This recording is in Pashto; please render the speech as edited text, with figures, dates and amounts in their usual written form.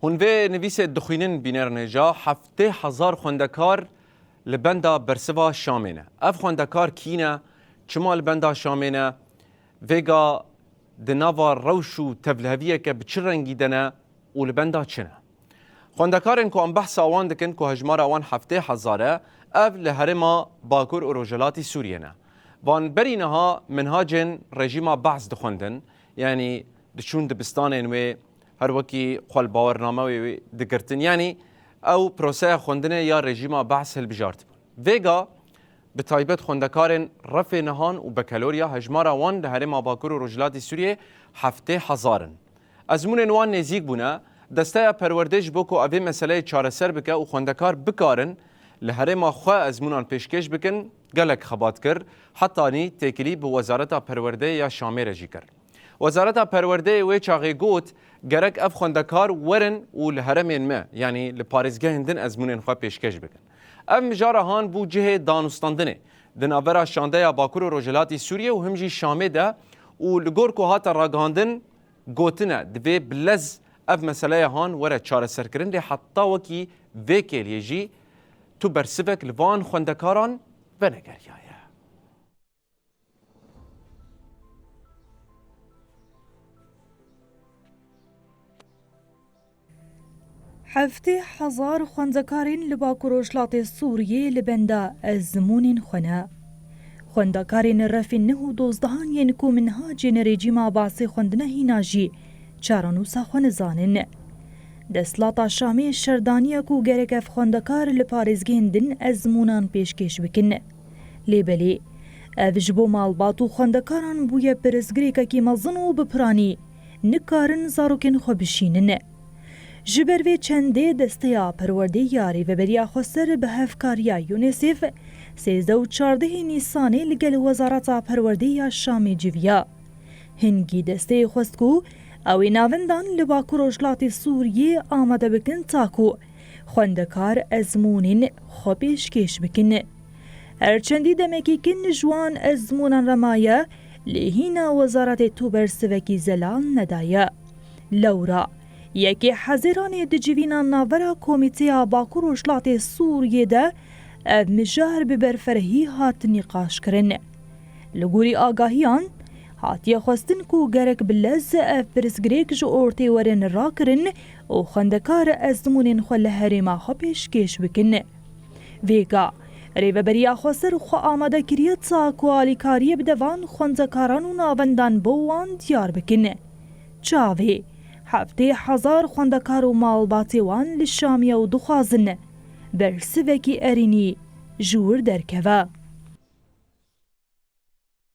هون في نویس دخوینن بینرنجا 7,000 خوندکار لبندا برسوا شامینه. اف خوندکار کینه چما لبندا شامینه ویگا دناوا روشو تبلهویه که بچه رنگی دنه و لبندا چنه. خوندکارن که ام بحث آوان دکن که هجمار آوان 7,000 اف لهرما باکور و رجلاتی سوریه نه. وان برینها منهاجن رژیما بعض دخوندن یعنی دشون دبستانن و هر وکی قل باورنامه و دگرتن یعنی او پروسه خوندنه یا رژیما بعض هلبجارت بون. ویگا به تایبت خوندکارن رفع نهان و بکالوریا هجمار آوان لهرما باکور و رجلاتی سوریه 7,000 ازمون نوان نزیک بونه دسته پروردش بکو اوی مسئله چارەسەر بکه و خوندکار بکارن لهرما خواه ازمونان پیشکش بکن گلک خبات کرد حتی نی تکلی به وزارت پرورده یا شامی رجی کرد. وزارت پرورده و چاقی گوت گرک اف خوندکار ورن و لهرمین ما یعنی لپارزگاه هندن ازمونان خواه پیشکش بکن. اف مجاره هان بو جه دانستاندنه دناورا شانده یا باکور و رجلاتی سوریه و همجی شامی ده و لگور که هات راگاندن گوتنه دوی بلز اف مسئله هان وره چارەسەر کرن لی حتی وکی ویکل یجی تو برسبک لوان خوندکاران و نگریایه. حفته هزار خوندکارین لباکو رجلات سوریه لبندا ازمونین خونه. خوندکارین رفین نه و دوزدهان ینکو منهاج رژیما باسی خوندنه هیناجی چارانوسا خون زانن. دستلاتا شامی شردانیه کو گرک اف خوندکار لپارزگین دن ازمونان پیشکش بکن. لیبلی افجبو مالباتو خوندکاران بوی پرزگری که مزن و بپرانی نکارن زاروکن خو بشینن. جبروی چنده دسته پرورده یاری و بریا خسر به هفکاریا یونیسف 13 و 14 نیسانی لگل وزارت پرورده یا شامی جویا. هنگی دسته خستکو اوی ناوندان لباکو رجلات سوریه آمده بکن تاکو خوندکار ازمونین خو پیشکش بکن. هرچندی دمکی کن جوان ازمونان رمایه لهینا وزارت تو برسوکی زلال ندایه. لورا یکی حزیران دجوینان ناورا کمیته باکو رجلات سوریه ده مجار ببرفرهی هات نقاش کرن. لگوری آگاهیان هاتیه خواستن کو گرک بلز اف برسگریک جو ارتی ورن را کرن و خوندکار ازمونین خو لهرما خو پیشکش بکن. ویگا ریو بریا خسر خو آماده کریت سا کوالیکاری بدوان خوندکاران و ناوندان بوان دیار بکن. چاوی 7,000 خوندکار و مالباتی وان لشامیه و دخوازن برسوکی ارینی جور درکوه.